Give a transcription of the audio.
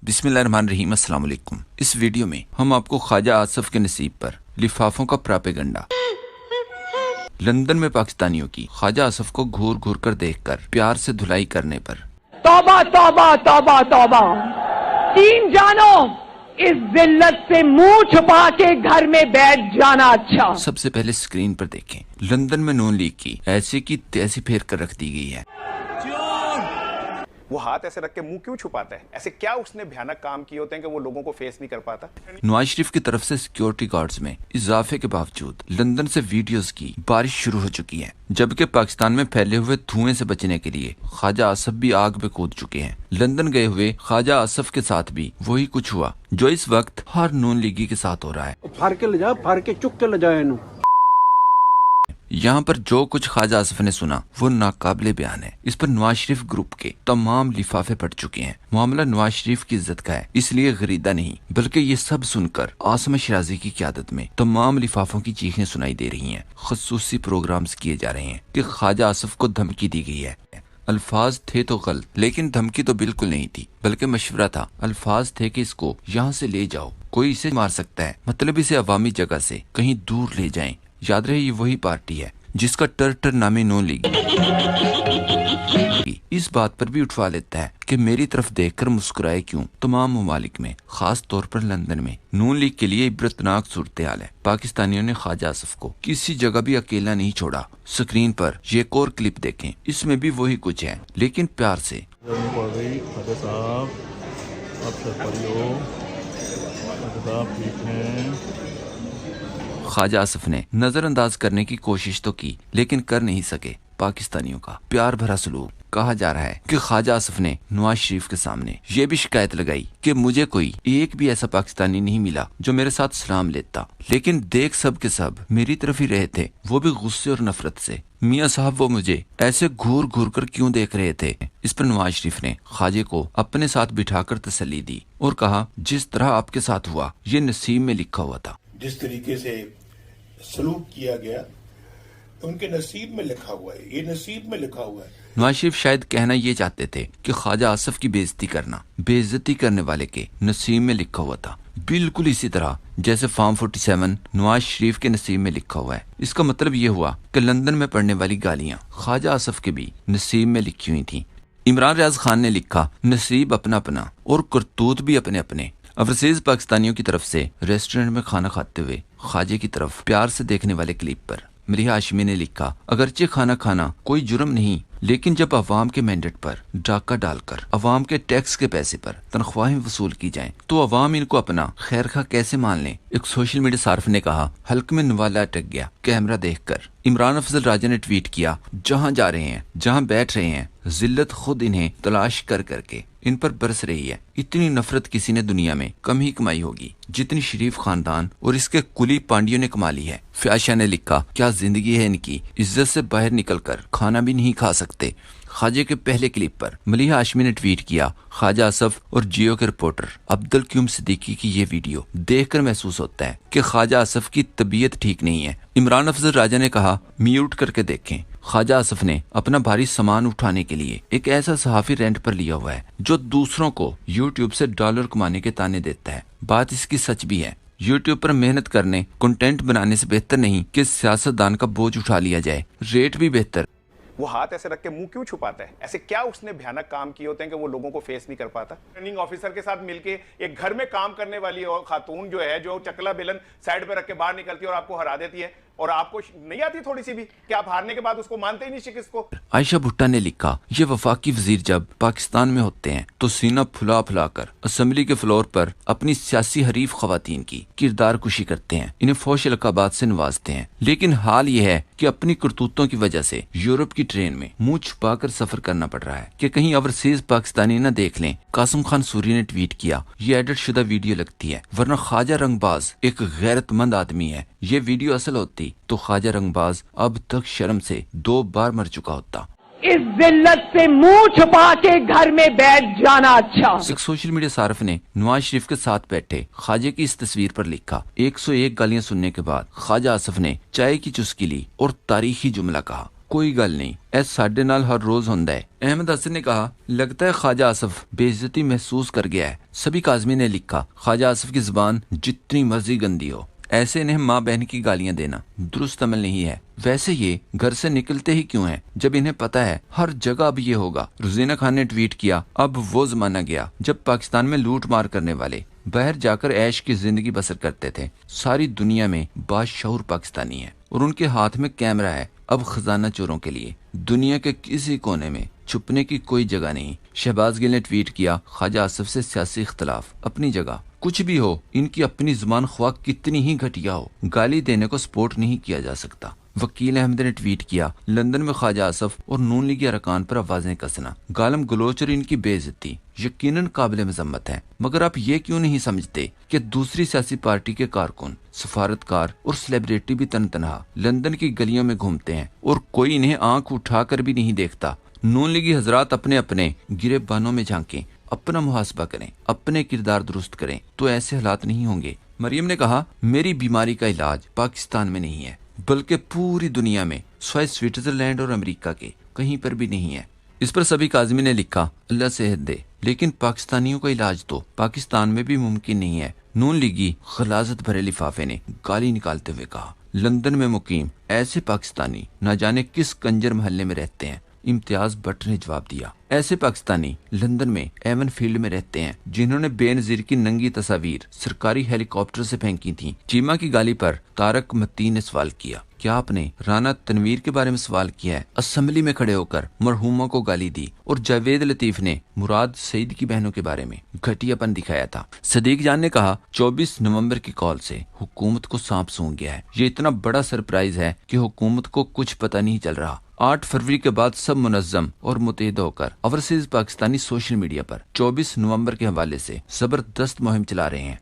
बिस्मिल्लाहिर्रहमानिर्रहीम। अस्सलाम वालेकुम। इस वीडियो में हम आपको ख्वाजा आसिफ के नसीब पर लिफाफों का प्रापेगंडा, लंदन में पाकिस्तानियों की ख्वाजा आसिफ को घूर घूर कर देखकर प्यार से धुलाई करने पर तौबा तौबा तौबा तौबा, 3 जानो इस जिल्लत से मुंह छुपा के घर में बैठ जाना अच्छा। सबसे पहले स्क्रीन पर देखें, लंदन में नून लीग की ऐसी की तैसी फेर कर रख दी गई है। वो हाथ ऐसे रख के मुंह क्यों छुपाता है? ऐसे क्या उसने भयानक काम किए होते हैं कि वो लोगों को फेस नहीं कर पाता? नवाज शरीफ की तरफ से सिक्योरिटी गार्ड्स में इजाफे के बावजूद लंदन से वीडियोस की बारिश शुरू हो चुकी है, जबकि पाकिस्तान में फैले हुए धुएं से बचने के लिए ख्वाजा आसिफ भी आग में कूद चुके हैं। लंदन गए हुए ख्वाजा आसिफ के साथ भी वही कुछ हुआ जो इस वक्त हर नून लीगी के साथ हो रहा है। फाड़ के चुक के ले जाए। यहाँ पर जो कुछ ख्वाजा आसिफ ने सुना वो नाकाबिले बयान है। इस पर नवाज शरीफ ग्रुप के तमाम लिफाफे पड़ चुके हैं। मामला नवाज शरीफ की इज्जत का है, इसलिए गरीदा नहीं, बल्कि ये सब सुनकर आसम शिराजी की क़यादत में तमाम लिफाफों की चीखें सुनाई दे रही हैं। खसूसी प्रोग्राम्स किए जा रहे हैं कि ख्वाजा आसिफ को धमकी दी गई है। अल्फाज थे तो गलत, लेकिन धमकी तो बिल्कुल नहीं थी, बल्कि मशवरा था। अल्फाज थे कि इसको यहाँ से ले जाओ, कोई इसे मार सकता है, मतलब इसे अवामी जगह से कहीं दूर ले जाएं। याद रहे ये वही पार्टी है जिसका टर नामी नून लीग इस बात पर भी उठवा लेता है कि मेरी तरफ देखकर मुस्कुराए क्यों। तमाम ममालिक में, खास तौर पर लंदन में नून लीग के लिए इबरतनाक सूरत हाल है। पाकिस्तानियों ने ख्वाजा आसिफ को किसी जगह भी अकेला नहीं छोड़ा। स्क्रीन पर ये एक और क्लिप देखें, इसमें भी वही कुछ है, लेकिन प्यार से। ख्वाजा आसिफ ने नजरअंदाज करने की कोशिश तो की, लेकिन कर नहीं सके। पाकिस्तानियों का प्यार भरा सलूक। कहा जा रहा है कि ख्वाजा आसिफ ने नवाज शरीफ के सामने ये भी शिकायत लगाई कि मुझे कोई एक भी ऐसा पाकिस्तानी नहीं मिला जो मेरे साथ सलाम लेता, लेकिन देख सब के सब मेरी तरफ ही रहे थे, वो भी गुस्से और नफरत से। मियाँ साहब वो मुझे ऐसे घूर घूर कर क्यों देख रहे थे? इस पर नवाज शरीफ ने ख्वाजे को अपने साथ बिठाकर तसल्ली दी और कहा, जिस तरह आपके साथ हुआ ये नसीब में लिखा हुआ था। जिस तरीके से सलूक किया गया उनके नसीब में लिखा हुआ है, ये नसीब में लिखा हुआ है। नवाज शरीफ शायद कहना ये चाहते थे कि ख्वाजा आसिफ की बेइज्जती करना बेइज्जती करने वाले के नसीब में लिखा हुआ था, बिल्कुल इसी तरह जैसे फार्म 47 नवाज शरीफ के नसीब में लिखा हुआ है। इसका मतलब ये हुआ कि लंदन में पड़ने वाली गालियां ख्वाजा आसिफ के भी नसीब में लिखी हुई थी। इमरान रियाज खान ने लिखा, नसीब अपना अपना और करतूत भी अपने अपने। ओवरसीज पाकिस्तानियों की तरफ से रेस्टोरेंट में खाना खाते हुए ख्वाजे की तरफ प्यार से देखने वाले क्लिप पर मलिहा हाशमी ने लिखा, अगरचे खाना खाना कोई जुर्म नहीं, लेकिन जब अवाम के मैंडेट पर डाका डालकर अवाम के टैक्स के पैसे पर तनख्वाहें वसूल की जाएं, तो अवाम इनको अपना खैरखा कैसे मान लें? एक सोशल मीडिया सार्फ ने कहा, हल्क में नवाला अटक गया कैमरा देखकर। इमरान अफजल राजा ने ट्वीट किया, जहां जा रहे हैं, जहां बैठ रहे हैं, जिल्लत खुद इन्हें तलाश कर करके इन पर बरस रही है। इतनी नफरत किसी ने दुनिया में कम ही कमाई होगी जितनी शरीफ खानदान और इसके कुली पांडियों ने कमा ली है। फ्याशा ने लिखा, क्या जिंदगी है इनकी, इज्जत से बाहर निकलकर खाना भी नहीं खा सकते। ख्वाजे के पहले क्लिप पर मलिहा हाशमी ने ट्वीट किया, ख्वाजा आसिफ और जियो के रिपोर्टर अब्दुल क्यूम सिद्दीकी की ये वीडियो देखकर महसूस होता है कि ख्वाजा आसिफ की तबीयत ठीक नहीं है। इमरान अफजल राजा ने कहा, म्यूट करके देखें। ख्वाजा आसिफ ने अपना भारी सामान उठाने के लिए एक ऐसा सहाफी रेंट पर लिया हुआ है जो दूसरों को यूट्यूब से डॉलर कमाने के ताने देता है। बात इसकी सच भी है। यूट्यूब पर मेहनत करने, कंटेंट बनाने से बेहतर नहीं कि सियासतदान का बोझ उठा लिया जाए, रेट भी बेहतर। वो हाथ ऐसे रख के मुंह क्यों छुपाता है? ऐसे क्या उसने भयानक काम किए होते हैं कि वो लोगों को फेस नहीं कर पाता? ट्रेनिंग ऑफिसर के साथ मिलके एक घर में काम करने वाली खातून जो है, जो चकला बेलन साइड पे रख के बाहर निकलती है और आपको हरा देती है, और आपको नहीं आती थोड़ी सी भी कि आप हारने के बाद उसको मानते ही नहीं शिकस्त को। आयशा भुट्टा ने लिखा, ये वफाकी वजीर जब पाकिस्तान में होते हैं तो सीना फुला फुला कर असेंबली के फ्लोर पर अपनी सियासी हरीफ खवातीन की किरदार कुशी करते हैं, इन्हें फौश लकाबात से नवाजते हैं। लेकिन हाल ये है कि अपनी करतूतों की वजह से यूरोप की ट्रेन में मुंह छुपा कर सफर करना पड़ रहा है कि कहीं ओवरसीज पाकिस्तानी न देख लें। कासिम खान सूरी ने ट्वीट किया, ये एडिट शुदा वीडियो लगती है, वरना ख्वाजा रंगबाज एक गैरतमंद आदमी है। ये वीडियो असल होती तो ख्वाजा रंगबाज अब तक शर्म से 2 बार मर चुका होता। इस जिल्लत से मुंह छुपा के घर में बैठ जाना अच्छा। एक सोशल मीडिया सार्फ ने नवाज शरीफ के साथ बैठे ख्वाजे की इस तस्वीर पर लिखा, 101 गालियां सुनने के बाद ख्वाजा आसिफ ने चाय की चुस्की ली और तारीखी जुमला कहा, कोई गल नहीं, ऐ साडे नाल हर रोज होंदा है। अहमद हसन ने कहा, लगता है ख्वाजा आसिफ बेइज्जती महसूस कर गया है। सभी काज़मी ने लिखा, ख्वाजा आसिफ की जुबान जितनी मर्जी गंदी हो, ऐसे इन्हें माँ बहन की गालियां देना दुरुस्त अमल नहीं है। वैसे ये घर से निकलते ही क्यों हैं, जब इन्हें पता है हर जगह अब ये होगा। रुजीना खान ने ट्वीट किया, अब वो जमाना गया जब पाकिस्तान में लूट मार करने वाले बाहर जाकर ऐश की जिंदगी बसर करते थे। सारी दुनिया में बाशऊर पाकिस्तानी है और उनके हाथ में कैमरा है। अब खजाना चोरों के लिए दुनिया के किसी कोने में छुपने की कोई जगह नहीं। शहबाज गिल ने ट्वीट किया, ख्वाजा आसिफ से सियासी इख्तलाफ अपनी जगह, कुछ भी हो इनकी अपनी जुबान ख्वाह कितनी ही घटिया हो, गाली देने को सपोर्ट नहीं किया जा सकता। वकील अहमद ने ट्वीट किया, लंदन में ख्वाजा आसिफ और नून लीगी अरकान पर आवाजें कसना, गालम गलोच और इनकी बेइज्जती यकीनन काबिल मजम्मत है। मगर आप ये क्यों नहीं समझते कि दूसरी सियासी पार्टी के कारकुन, सफारतकार और सेलिब्रिटी भी तनतनहा लंदन की गलियों में घूमते हैं और कोई इन्हें आंख उठाकर भी नहीं देखता। नून लीगी हजरात अपने अपने गिरेबानों में झांकें, अपना मुहासबा करें, अपने किरदार दुरुस्त करें, तो ऐसे हालात नहीं होंगे। मरियम ने कहा, मेरी बीमारी का इलाज पाकिस्तान में नहीं है बल्कि पूरी दुनिया में, स्वाय स्विट्जरलैंड और अमेरिका के कहीं पर भी नहीं है। इस पर सभी काज़मी ने लिखा, अल्लाह सेहत दे, लेकिन पाकिस्तानियों का इलाज तो पाकिस्तान में भी मुमकिन नहीं है। नून लीगी खलाजत भरे लिफाफे ने गाली निकालते हुए कहा, लंदन में मुकीम ऐसे पाकिस्तानी न जाने किस कंजर महल्ले में रहते हैं। इम्तियाज भट्ट ने जवाब दिया, ऐसे पाकिस्तानी लंदन में एवन फील्ड में रहते हैं जिन्होंने बेनजीर की नंगी तस्वीर सरकारी हेलीकॉप्टर से फेंकी थी। चीमा की गाली पर तारक मतीन ने सवाल किया, क्या आपने राना तनवीर के बारे में सवाल किया है? असेंबली में खड़े होकर मरहूमा को गाली दी। और जावेद लतीफ ने मुराद सईद की बहनों के बारे में घटियापन दिखाया था। सदीक जान ने कहा, 24 नवंबर की कॉल से हुकूमत को सांप सूंघ गया है। ये इतना बड़ा सरप्राइज है कि हुकूमत को कुछ पता नहीं चल रहा। 8 फरवरी के बाद सब मुनज़्ज़म और मुतहद होकर ओवरसीज पाकिस्तानी सोशल मीडिया पर 24 नवंबर के हवाले से जबरदस्त मुहिम चला रहे हैं।